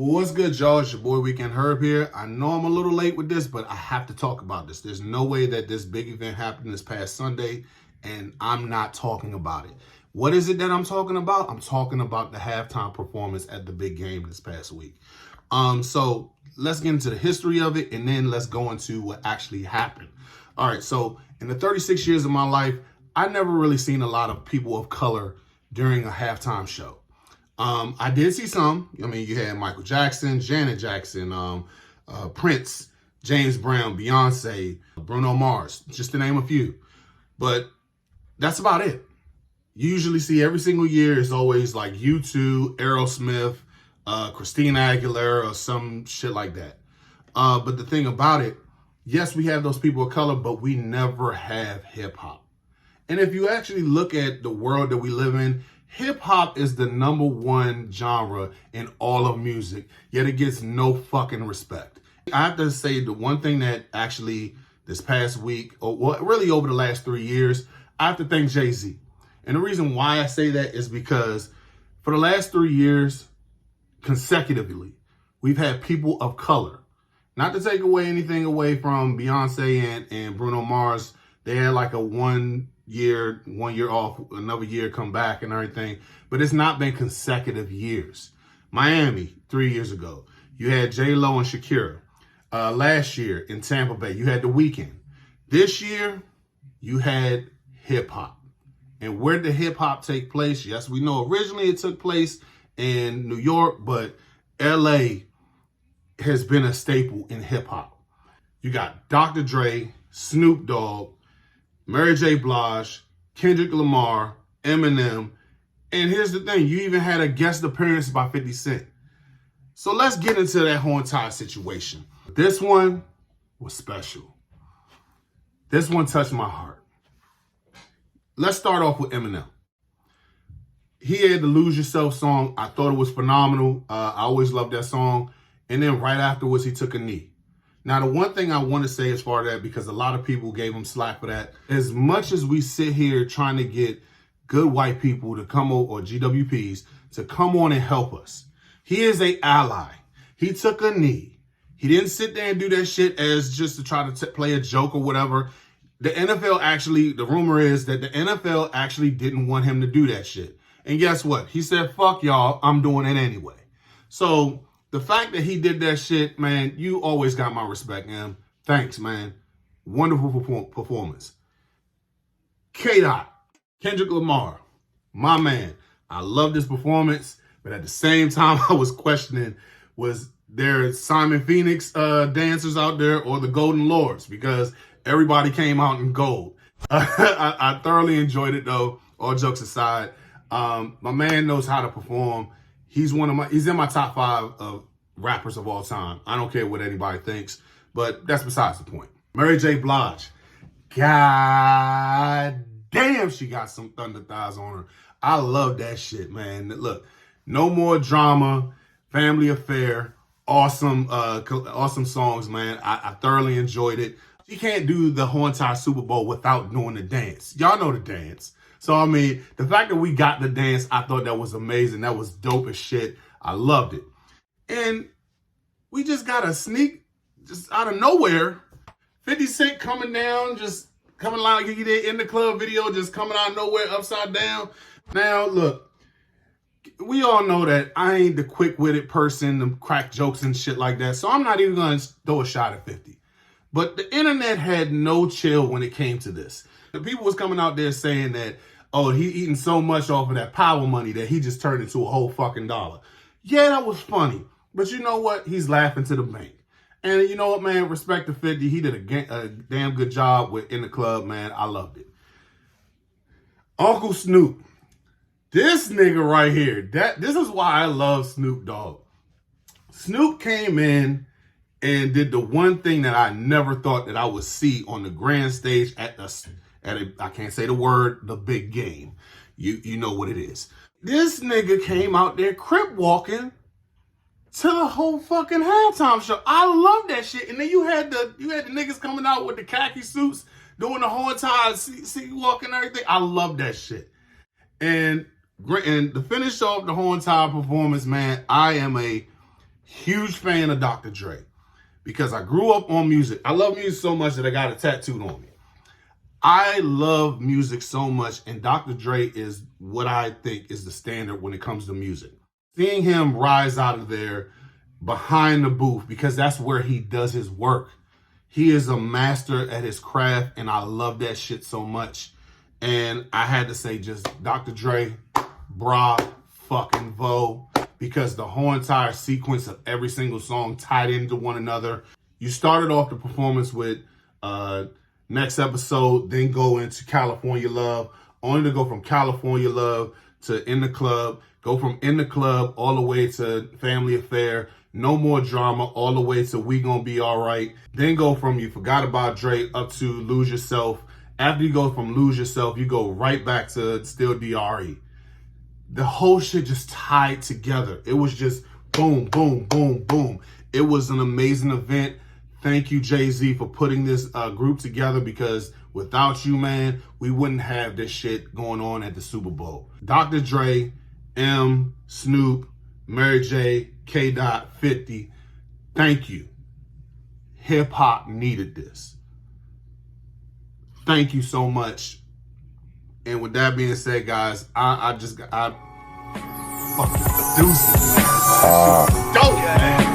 What's good, y'all? It's your boy Weekend Herb here. I know I'm a little late with this, but I have to talk about this. There's no way that this big event happened this past Sunday, and I'm not talking about it. What is it that I'm talking about? I'm talking about the halftime performance at the big game this past week. So let's get into the history of it, and then let's go into what actually happened. All right, so in the 36 years of my life, I never really seen a lot of people of color during a halftime show. I did see some. I mean, you had Michael Jackson, Janet Jackson, Prince, James Brown, Beyonce, Bruno Mars, just to name a few. But that's about it. You usually see every single year is always like U2, Aerosmith, Christina Aguilera, or some shit like that. But the thing about it, yes, we have those people of color, but we never have hip hop. And if you actually look at the world that we live in, hip hop is the #1 genre in all of music, yet it gets no fucking respect. I have to say the one thing that actually this past week, or well, really over the last 3 years, I have to thank Jay-Z. And the reason why I say that is because for the last 3 years, consecutively, we've had people of color. Not to take anything away from Beyonce and Bruno Mars. They had like a 1 year off, another year come back and everything. But it's not been consecutive years. Miami, 3 years ago, you had J-Lo and Shakira. Last year in Tampa Bay, you had The Weeknd. This year, you had hip hop. And where did hip hop take place? Yes, we know originally it took place in New York, but LA has been a staple in hip hop. You got Dr. Dre, Snoop Dogg, Mary J. Blige, Kendrick Lamar, Eminem, and here's the thing, you even had a guest appearance by 50 Cent. So let's get into that whole entire situation. This one was special. This one touched my heart. Let's start off with Eminem. He had the Lose Yourself song. I thought it was phenomenal. I always loved that song. And then right afterwards, he took a knee. Now, the one thing I want to say as far as that, because a lot of people gave him slack for that, as much as we sit here trying to get good white people to come on, or GWPs, to come on and help us, he is an ally. He took a knee. He didn't sit there and do that shit as just to try to play a joke or whatever. The NFL actually, the rumor is that the NFL actually didn't want him to do that shit. And guess what? He said, fuck y'all, I'm doing it anyway. So the fact that he did that shit, man, you always got my respect, man. Thanks, man. Wonderful performance. K-Dot, Kendrick Lamar, my man. I love this performance, but at the same time, I was questioning, was there Simon Phoenix dancers out there or the Golden Lords? Because everybody came out in gold. I thoroughly enjoyed it, though, all jokes aside. My man knows how to perform. He's in my top 5 of rappers of all time. I don't care what anybody thinks, but that's besides the point. Mary J. Blige. God damn, she got some thunder thighs on her. I love that shit, man. Look, no more drama, family affair, awesome songs, man. I thoroughly enjoyed it. She can't do the whole entire Super Bowl without doing the dance. Y'all know the dance. So, I mean, the fact that we got the dance, I thought that was amazing. That was dope as shit. I loved it. And we just got a sneak, just out of nowhere, 50 Cent coming down, just coming like he did in the club video, just coming out of nowhere, upside down. Now, look, we all know that I ain't the quick-witted person to crack jokes and shit like that, so I'm not even going to throw a shot at 50. But the internet had no chill when it came to this. The people was coming out there saying that, oh, he eating so much off of that power money that he just turned into a whole fucking dollar. Yeah, that was funny. But you know what? He's laughing to the bank. And you know what, man? Respect to 50. He did a damn good job in the club, man. I loved it. Uncle Snoop. This nigga right here. This is why I love Snoop Dogg. Snoop came in and did the one thing that I never thought that I would see on the grand stage I can't say the word, the big game. You know what it is. This nigga came out there crip walking to the whole fucking halftime show. I love that shit. And then you had the niggas coming out with the khaki suits doing the whole entire sea walk and everything. I love that shit. And to finish off the whole entire performance, man, I am a Huge fan of Dr. Dre because I grew up on music. I love music so much that I got it tattooed on me. I love music so much, and Dr. Dre is what I think is the standard when it comes to music. Seeing him rise out of there behind the booth, because that's where he does his work. He is a master at his craft, and I love that shit so much. And I had to say just Dr. Dre, brah, fucking vo, because the whole entire sequence of every single song tied into one another. You started off the performance with Next Episode, then go into California Love, only to go from California Love to In the Club, go from In the Club all the way to Family Affair, No More Drama, all the way to We Gonna Be Alright, then go from You Forgot About Dre up to Lose Yourself. After you go from Lose Yourself, you go right back to Still DRE. The whole shit just tied together. It was just boom, boom, boom, boom. It was an amazing event. Thank you, Jay-Z, for putting this group together, because without you, man, we wouldn't have this shit going on at the Super Bowl. Dr. Dre, M, Snoop, Mary J, K. Dot, 50, thank you. Hip-hop needed this. Thank you so much. And with that being said, guys, I fucking produced it, man. Dope, man.